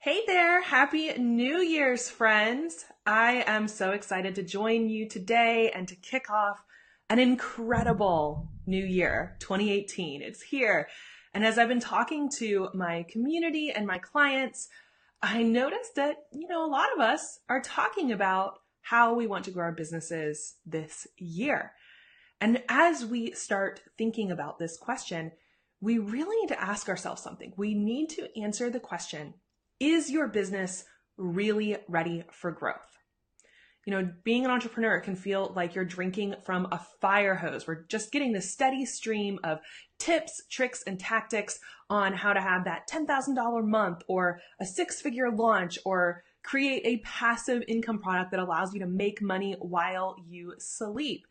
Hey there, happy New Year's, friends. I am so excited to join you today and to kick off an incredible new year, 2018. It's here. And as I've been talking to my community and my clients, I noticed that, a lot of us are talking about how we want to grow our businesses this year. And as we start thinking about this question, we really need to ask ourselves something. We need to answer the question, is your business really ready for growth? Being an entrepreneur can feel like you're drinking from a fire hose. We're just getting this steady stream of tips, tricks, and tactics on how to have that $10,000 month or a six-figure launch or create a passive income product that allows you to make money while you sleep.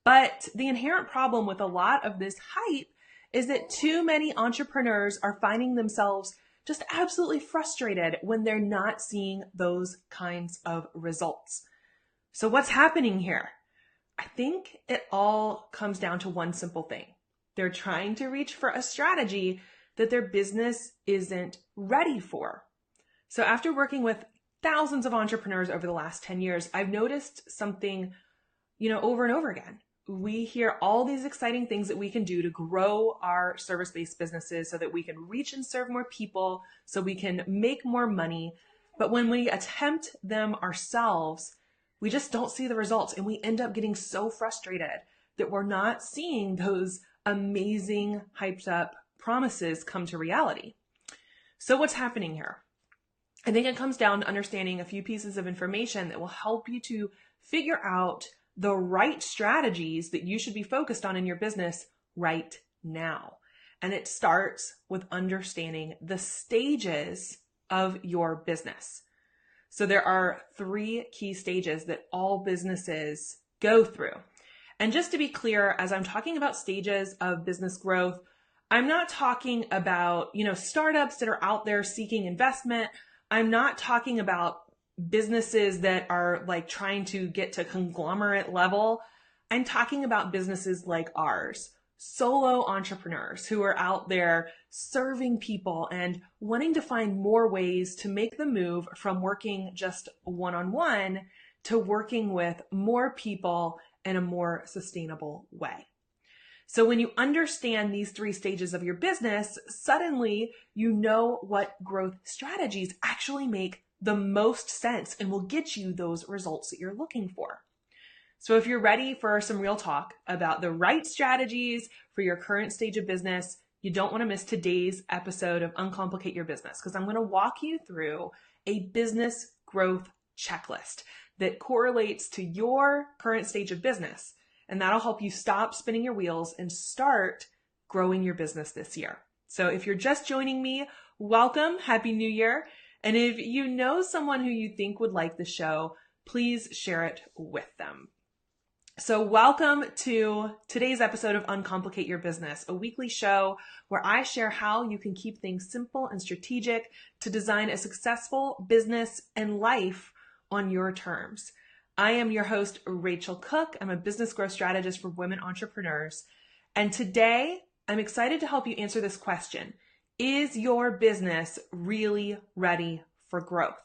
But the inherent problem with a lot of this hype is that too many entrepreneurs are finding themselves just absolutely frustrated when they're not seeing those kinds of results. So what's happening here? I think it all comes down to one simple thing. They're trying to reach for a strategy that their business isn't ready for. So after working with thousands of entrepreneurs over the last 10 years, I've noticed something, over and over again. We hear all these exciting things that we can do to grow our service-based businesses so that we can reach and serve more people, so we can make more money. But when we attempt them ourselves, we just don't see the results, and we end up getting so frustrated that we're not seeing those amazing, hyped up promises come to reality. So what's happening here? I think it comes down to understanding a few pieces of information that will help you to figure out the right strategies that you should be focused on in your business right now. And it starts with understanding the stages of your business. So there are 3 key stages that all businesses go through. And just to be clear, as I'm talking about stages of business growth, I'm not talking about, startups that are out there seeking investment. I'm not talking about businesses that are like trying to get to conglomerate level. I'm talking about businesses like ours, solo entrepreneurs who are out there serving people and wanting to find more ways to make the move from working just one-on-one to working with more people in a more sustainable way. So when you understand these 3 stages of your business, suddenly you know what growth strategies actually make the most sense and will get you those results that you're looking for. So if you're ready for some real talk about the right strategies for your current stage of business, you don't want to miss today's episode of Uncomplicate Your Business, because I'm going to walk you through a business growth checklist that correlates to your current stage of business. And that'll help you stop spinning your wheels and start growing your business this year. So if you're just joining me, welcome, Happy New Year. And if you know someone who you think would like the show, please share it with them. So welcome to today's episode of Uncomplicate Your Business, a weekly show where I share how you can keep things simple and strategic to design a successful business and life on your terms. I am your host, Rachel Cook. I'm a business growth strategist for women entrepreneurs. And today I'm excited to help you answer this question. Is your business really ready for growth?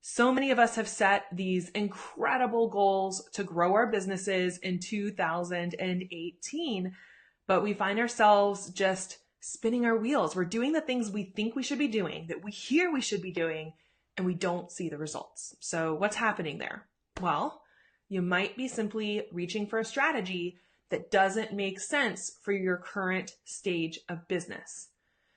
So many of us have set these incredible goals to grow our businesses in 2018, but we find ourselves just spinning our wheels. We're doing the things we think we should be doing, that we hear we should be doing, and we don't see the results. So what's happening there? Well, you might be simply reaching for a strategy that doesn't make sense for your current stage of business.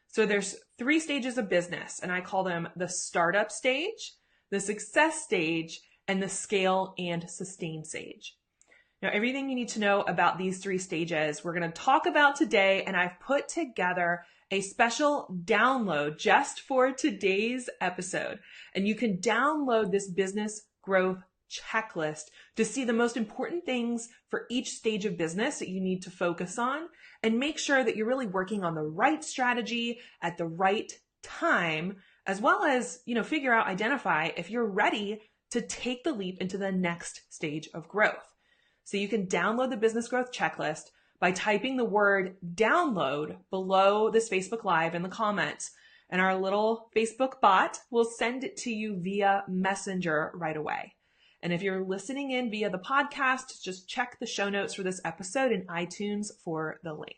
So there's 3 stages of business, and I call them the startup stage, the success stage, and the scale and sustain stage. Now, everything you need to know about these 3 stages, we're going to talk about today, and I've put together a special download just for today's episode. And you can download this business growth checklist to see the most important things for each stage of business that you need to focus on and make sure that you're really working on the right strategy at the right time, as well as, identify if you're ready to take the leap into the next stage of growth. So you can download the business growth checklist by typing the word download below this Facebook Live in the comments. and our little Facebook bot will send it to you via Messenger right away. And if you're listening in via the podcast, just check the show notes for this episode in iTunes for the link.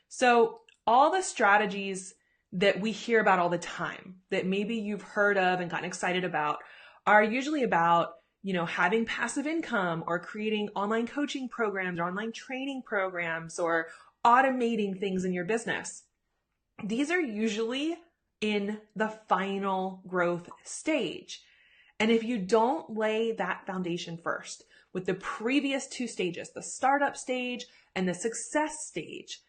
So all the strategies that we hear about all the time that maybe you've heard of and gotten excited about are usually about, having passive income or creating online coaching programs or online training programs or automating things in your business. These are usually in the final growth stage. And if you don't lay that foundation first with the previous two stages, the startup stage and the success stage,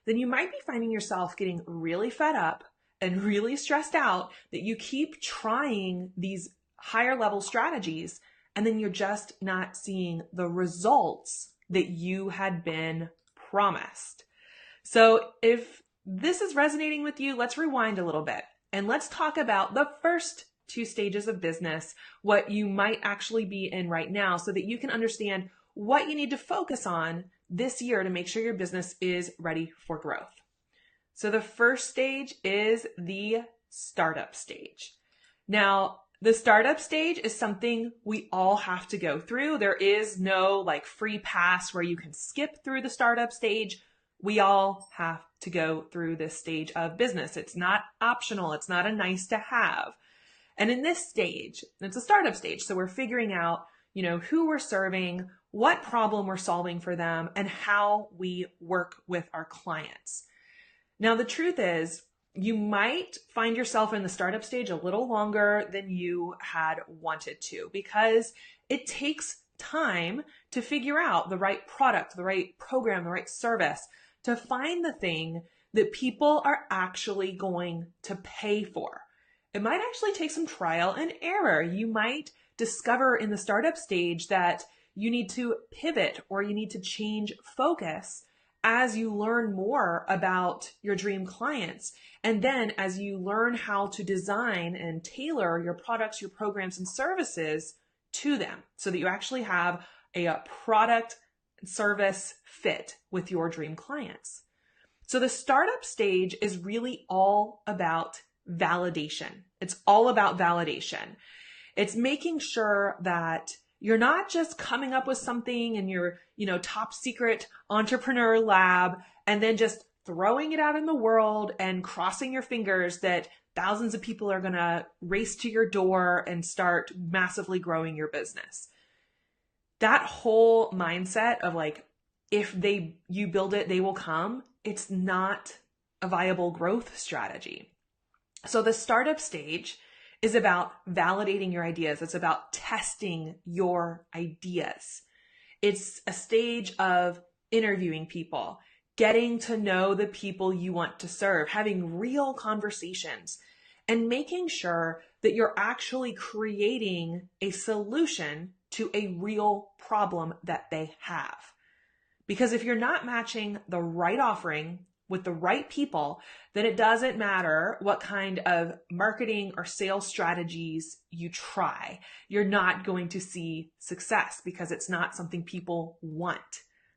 then you might be finding yourself getting really fed up and really stressed out that you keep trying these higher level strategies and then you're just not seeing the results that you had been promised. So if this is resonating with you, let's rewind a little bit and let's talk about the first two stages of business, what you might actually be in right now so that you can understand what you need to focus on this year to make sure your business is ready for growth. So the first stage is the startup stage. Now, the startup stage is something we all have to go through. There is no free pass where you can skip through the startup stage. We all have to go through this stage of business. It's not optional. It's not a nice to have. And in this stage, it's a startup stage. So we're figuring out, who we're serving, what problem we're solving for them, and how we work with our clients. Now, the truth is, you might find yourself in the startup stage a little longer than you had wanted to because it takes time to figure out the right product, the right program, the right service, to find the thing that people are actually going to pay for. It might actually take some trial and error. You might discover in the startup stage that you need to pivot or you need to change focus as you learn more about your dream clients. And then as you learn how to design and tailor your products, your programs, and services to them so that you actually have a product and service fit with your dream clients. So the startup stage is really all about validation. It's all about validation. It's making sure that you're not just coming up with something in your, top secret entrepreneur lab and then just throwing it out in the world and crossing your fingers that thousands of people are going to race to your door and start massively growing your business. That whole mindset of if you build it, they will come. It's not a viable growth strategy. So the startup stage is about validating your ideas. It's about testing your ideas. It's a stage of interviewing people, getting to know the people you want to serve, having real conversations, and making sure that you're actually creating a solution to a real problem that they have. Because if you're not matching the right offering with the right people, then it doesn't matter what kind of marketing or sales strategies you try. You're not going to see success because it's not something people want,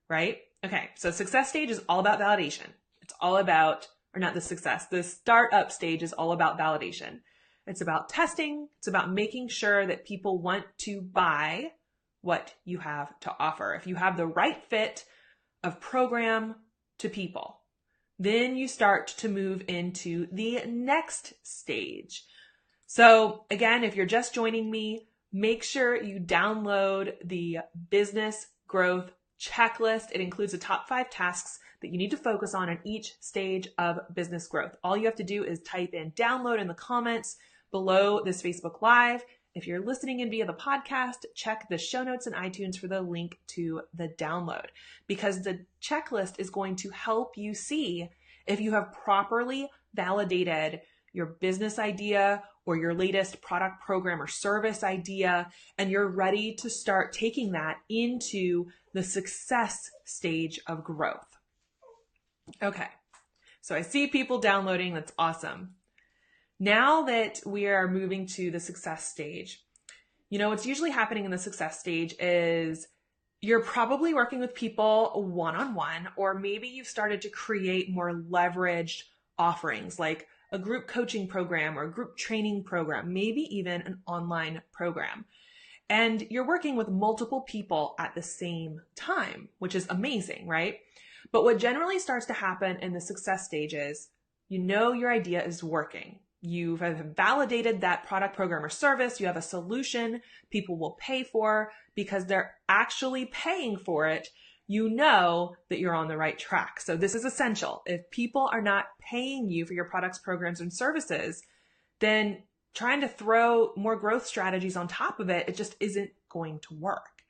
right? Okay, so success stage is all about validation. It's all about, or not the success, the startup stage is all about validation. It's about testing. It's about making sure that people want to buy what you have to offer. If you have the right fit of program to people, then you start to move into the next stage. So again, if you're just joining me, make sure you download the business growth checklist. It includes the top 5 tasks that you need to focus on in each stage of business growth. All you have to do is type in download in the comments below this Facebook Live. If you're listening in via the podcast, check the show notes in iTunes for the link to the download, because the checklist is going to help you see if you have properly validated your business idea or your latest product, program, or service idea, and you're ready to start taking that into the success stage of growth. Okay, so I see people downloading. That's awesome. Now that we are moving to the success stage, what's usually happening in the success stage is you're probably working with people one-on-one, or maybe you've started to create more leveraged offerings like a group coaching program or a group training program, maybe even an online program. And you're working with multiple people at the same time, which is amazing, right? But what generally starts to happen in the success stage is, you know, your idea is working. You've validated that product, program, or service. You have a solution people will pay for because they're actually paying for it. You know that you're on the right track. So this is essential. If people are not paying you for your products, programs, and services, then trying to throw more growth strategies on top of it, it just isn't going to work.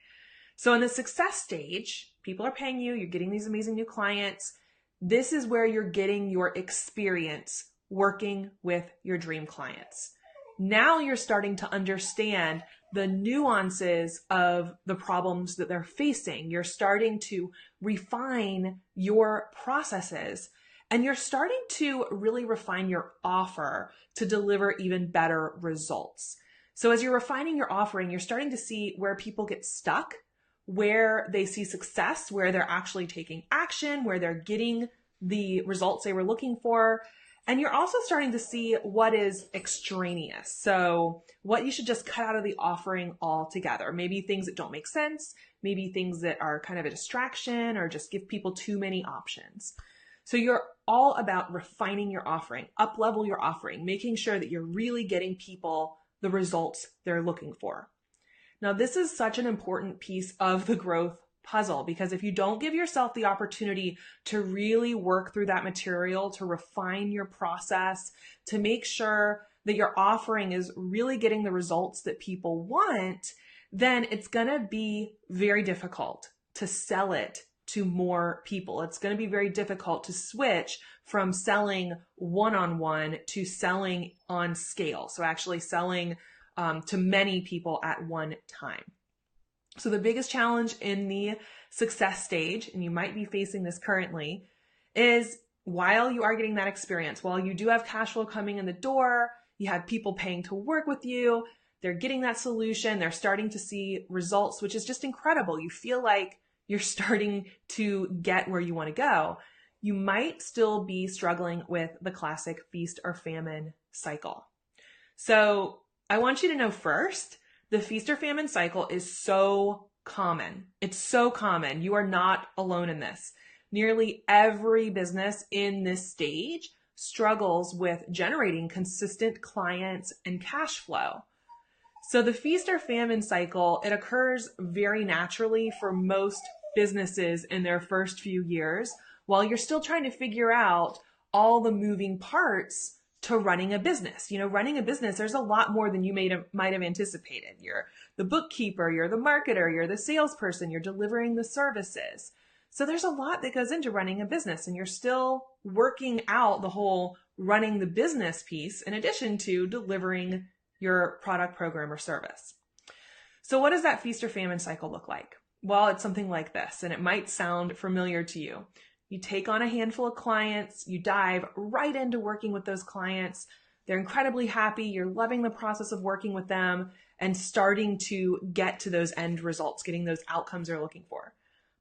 So in the success stage, people are paying you, you're getting these amazing new clients. This is where you're getting your experience working with your dream clients. Now you're starting to understand the nuances of the problems that they're facing. You're starting to refine your processes, and you're starting to really refine your offer to deliver even better results. So as you're refining your offering, you're starting to see where people get stuck, where they see success, where they're actually taking action, where they're getting the results they were looking for. And you're also starting to see what is extraneous. So what you should just cut out of the offering altogether. Maybe things that don't make sense, maybe things that are kind of a distraction or just give people too many options. So you're all about refining your offering, up-level your offering, making sure that you're really getting people the results they're looking for. Now, this is such an important piece of the growth puzzle, because if you don't give yourself the opportunity to really work through that material, to refine your process, to make sure that your offering is really getting the results that people want, then it's going to be very difficult to sell it to more people. It's going to be very difficult to switch from selling one-on-one to selling on scale. So actually selling to many people at one time. So the biggest challenge in the success stage, and you might be facing this currently, is while you are getting that experience, while you do have cash flow coming in the door, you have people paying to work with you, they're getting that solution, they're starting to see results, which is just incredible. You feel like you're starting to get where you want to go. You might still be struggling with the classic feast or famine cycle. So I want you to know first, the feast or famine cycle is so common. It's so common. You are not alone in this. Nearly every business in this stage struggles with generating consistent clients and cash flow. So the feast or famine cycle, it occurs very naturally for most businesses in their first few years, while you're still trying to figure out all the moving parts to running a business. You know, running a business, there's a lot more than you might have anticipated. You're the bookkeeper, you're the marketer, you're the salesperson, you're delivering the services. So there's a lot that goes into running a business, and you're still working out the whole running the business piece in addition to delivering your product, program, or service. So what does that feast or famine cycle look like? Well, it's something like this, and it might sound familiar to you. You take on a handful of clients, you dive right into working with those clients. They're incredibly happy. You're loving the process of working with them and starting to get to those end results, getting those outcomes they're looking for.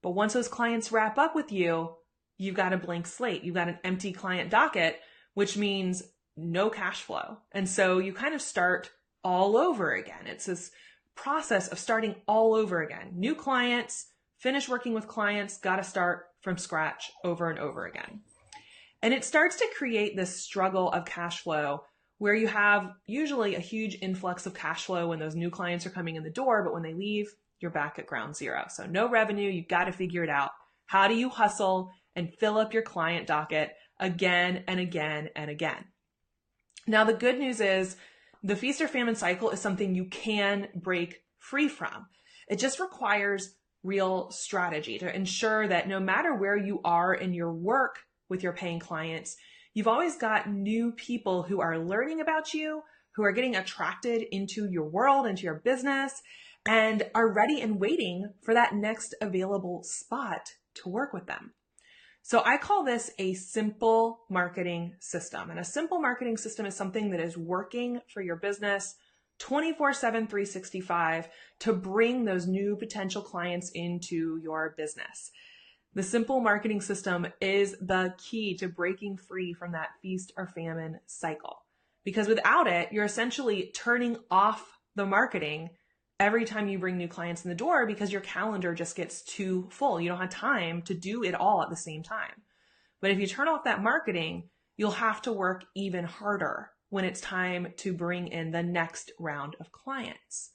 But once those clients wrap up with you, you've got a blank slate. You've got an empty client docket, which means no cash flow. And so you kind of start all over again. It's this process of starting all over again. New clients, finish working with clients, got to start from scratch over and over again. And it starts to create this struggle of cash flow where you have usually a huge influx of cash flow when those new clients are coming in the door, but when they leave, you're back at ground zero. So no revenue, you've got to figure it out. How do you hustle and fill up your client docket again and again and again? Now, the good news is the feast or famine cycle is something you can break free from. It just requires real strategy to ensure that no matter where you are in your work with your paying clients, you've always got new people who are learning about you, who are getting attracted into your world, into your business, and are ready and waiting for that next available spot to work with them. So I call this a simple marketing system. And a simple marketing system is something that is working for your business 24/7, 365 to bring those new potential clients into your business. The simple marketing system is the key to breaking free from that feast or famine cycle. Because without it, you're essentially turning off the marketing every time you bring new clients in the door because your calendar just gets too full. You don't have time to do it all at the same time. But if you turn off that marketing, you'll have to work even harder when it's time to bring in the next round of clients.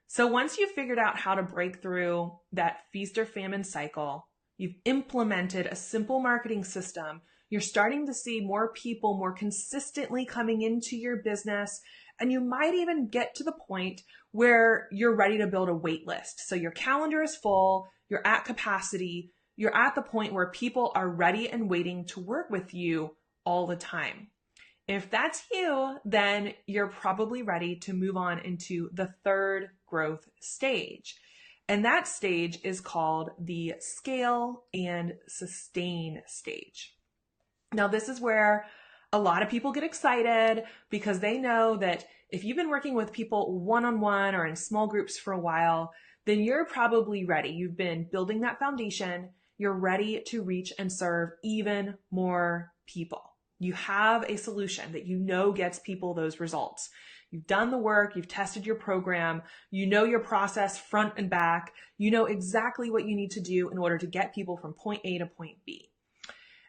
So once you've figured out how to break through that feast or famine cycle, you've implemented a simple marketing system, you're starting to see more people more consistently coming into your business, and you might even get to the point where you're ready to build a wait list. So your calendar is full, you're at capacity, you're at the point where people are ready and waiting to work with you all the time. If that's you, then you're probably ready to move on into the third growth stage. And that stage is called the scale and sustain stage. Now, this is where a lot of people get excited because they know that if you've been working with people one-on-one or in small groups for a while, then you're probably ready. You've been building that foundation. You're ready to reach and serve even more people. You have a solution that you know gets people those results. You've done the work, you've tested your program, you know your process front and back, you know exactly what you need to do in order to get people from point A to point B.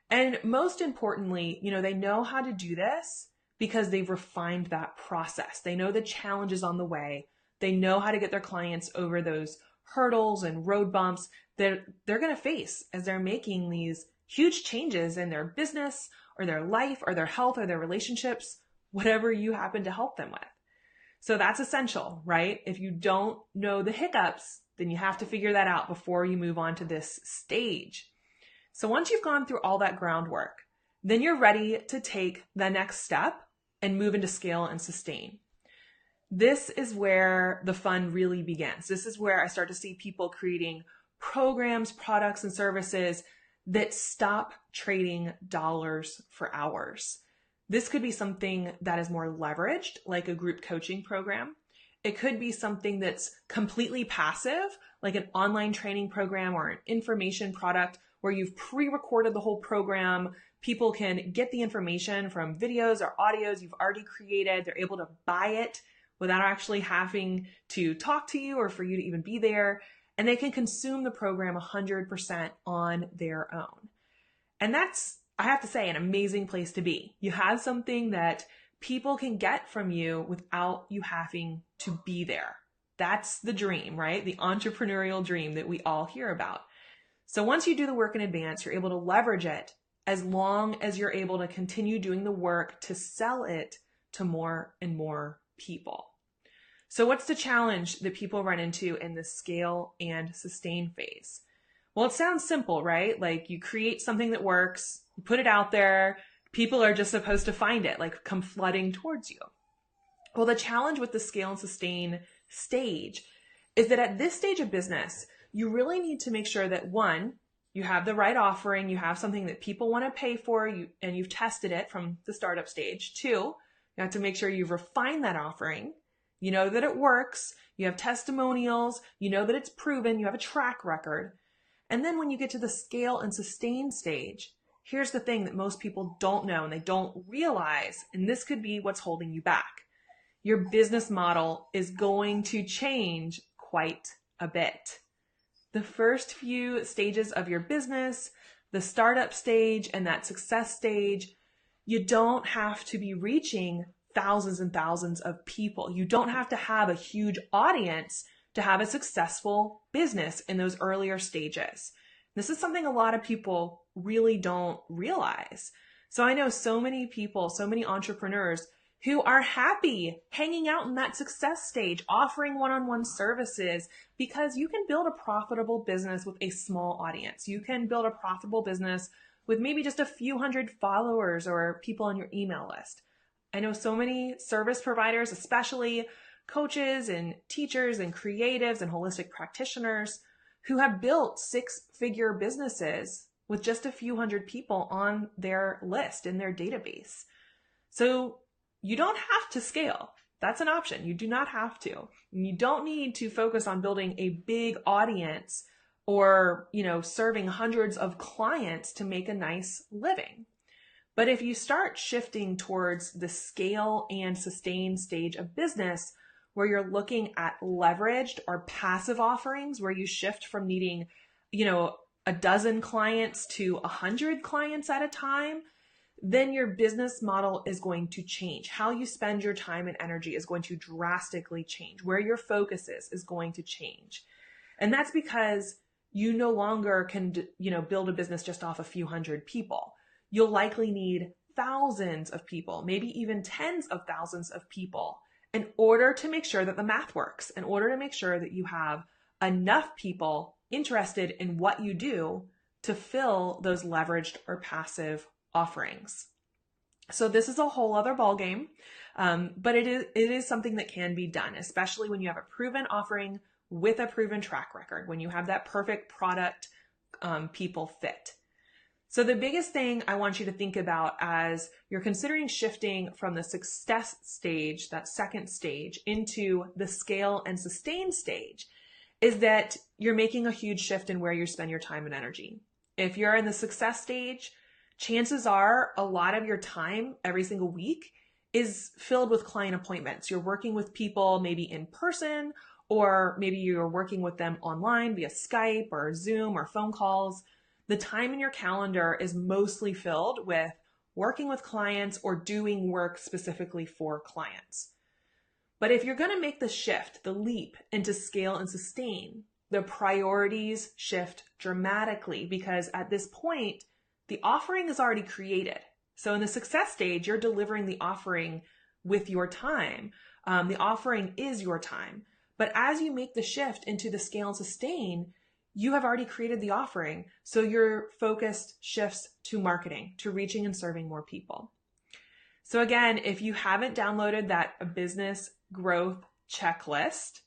And most importantly, they know how to do this because they've refined that process. They know the challenges on the way. They know how to get their clients over those hurdles and road bumps that they're going to face as they're making these huge changes in their business or their life or their health or their relationships, whatever you happen to help them with. So that's essential, right? If you don't know the hiccups, then you have to figure that out before you move on to this stage. So once you've gone through all that groundwork, then you're ready to take the next step and move into scale and sustain. This is where the fun really begins. This is where I start to see people creating programs, products, and services that stop trading dollars for hours. This could be something that is more leveraged, like a group coaching program. It could be something that's completely passive, like an online training program or an information product where you've pre-recorded the whole program. People can get the information from videos or audios you've already created. They're able to buy it without actually having to talk to you or for you to even be there. And they can consume the program 100% on their own. And that's, I have to say, an amazing place to be. You have something that people can get from you without you having to be there. That's the dream, right? The entrepreneurial dream that we all hear about. So once you do the work in advance, you're able to leverage it as long as you're able to continue doing the work to sell it to more and more people. So what's the challenge that people run into in the scale and sustain phase? Well, it sounds simple, right? Like you create something that works, you put it out there, people are just supposed to find it, like come flooding towards you. Well, the challenge with the scale and sustain stage is that at this stage of business, you really need to make sure that one, you have the right offering, you have something that people want to pay for, and you've tested it from the startup stage. Two, you have to make sure you've refined that offering. You know that it works, you have testimonials, you know that it's proven, you have a track record. And then when you get to the scale and sustain stage, here's the thing that most people don't know and they don't realize, and this could be what's holding you back. Your business model is going to change quite a bit. The first few stages of your business, the startup stage and that success stage, you don't have to be reaching thousands and thousands of people. You don't have to have a huge audience to have a successful business in those earlier stages. This is something a lot of people really don't realize. So I know so many people, so many entrepreneurs who are happy hanging out in that success stage, offering one-on-one services, because you can build a profitable business with a small audience. You can build a profitable business with maybe just a few hundred followers or people on your email list. I know so many service providers, especially coaches and teachers and creatives and holistic practitioners who have built six-figure businesses with just a few hundred people on their list in their database. So you don't have to scale. That's an option. You do not have to. And you don't need to focus on building a big audience or, serving hundreds of clients to make a nice living. But if you start shifting towards the scale and sustain stage of business, where you're looking at leveraged or passive offerings, where you shift from needing, a dozen clients to 100 clients at a time, then your business model is going to change. How you spend your time and energy is going to drastically change. Where your focus is going to change. And that's because you no longer can, build a business just off a few hundred people. You'll likely need thousands of people, maybe even tens of thousands of people in order to make sure that the math works, in order to make sure that you have enough people interested in what you do to fill those leveraged or passive offerings. So this is a whole other ballgame, but it is something that can be done, especially when you have a proven offering with a proven track record, when you have that perfect product people fit. So the biggest thing I want you to think about as you're considering shifting from the success stage, that second stage, into the scale and sustain stage, is that you're making a huge shift in where you spend your time and energy. If you're in the success stage, chances are a lot of your time every single week is filled with client appointments. You're working with people maybe in person, or maybe you're working with them online via Skype or Zoom or phone calls. The time in your calendar is mostly filled with working with clients or doing work specifically for clients. But if you're going to make the shift, the leap into scale and sustain, the priorities shift dramatically, because at this point, the offering is already created. So in the success stage, you're delivering the offering with your time. The offering is your time. But as you make the shift into the scale and sustain, you have already created the offering. So your focus shifts to marketing, to reaching and serving more people. So again, if you haven't downloaded that business growth checklist,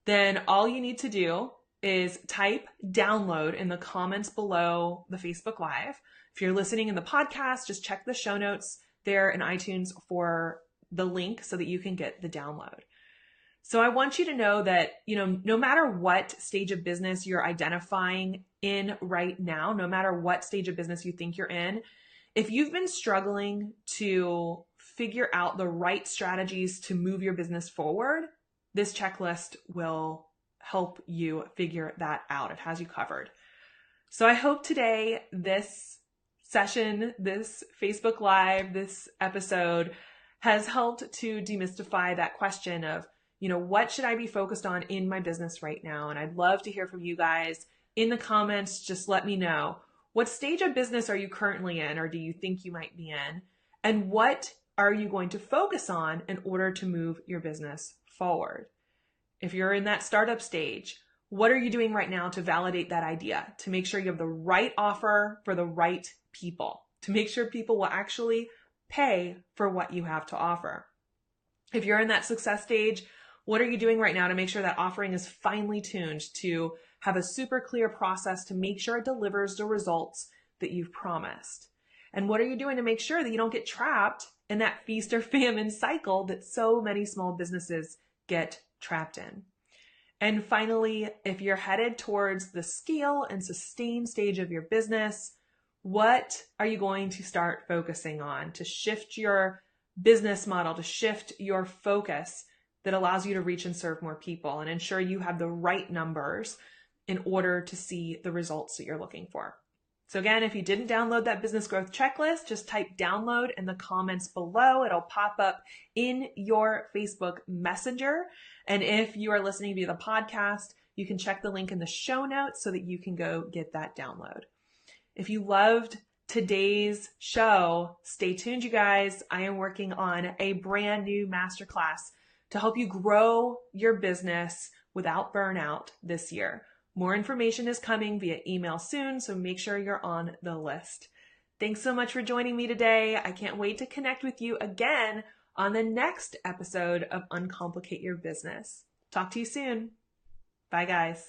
then all you need to do is type download in the comments below the Facebook Live. If you're listening in the podcast, just check the show notes there in iTunes for the link so that you can get the download. So I want you to know that, no matter what stage of business you're identifying in right now, no matter what stage of business you think you're in, if you've been struggling to figure out the right strategies to move your business forward, this checklist will help you figure that out. It has you covered. So I hope today, this session, this Facebook Live, this episode has helped to demystify that question of, what should I be focused on in my business right now? And I'd love to hear from you guys in the comments. Just let me know, what stage of business are you currently in, or do you think you might be in? And what are you going to focus on in order to move your business forward? If you're in that startup stage, what are you doing right now to validate that idea, to make sure you have the right offer for the right people, to make sure people will actually pay for what you have to offer? If you're in that success stage, what are you doing right now to make sure that offering is finely tuned to have a super clear process to make sure it delivers the results that you've promised? And what are you doing to make sure that you don't get trapped in that feast or famine cycle that so many small businesses get trapped in? And finally, if you're headed towards the scale and sustain stage of your business, what are you going to start focusing on to shift your business model, to shift your focus that allows you to reach and serve more people and ensure you have the right numbers in order to see the results that you're looking for? So again, if you didn't download that business growth checklist, just type download in the comments below. It'll pop up in your Facebook Messenger. And if you are listening via the podcast, you can check the link in the show notes so that you can go get that download. If you loved today's show, stay tuned, you guys. I am working on a brand new masterclass to help you grow your business without burnout this year. More information is coming via email soon, so make sure you're on the list. Thanks so much for joining me today. I can't wait to connect with you again on the next episode of Uncomplicate Your Business. Talk to you soon. Bye, guys.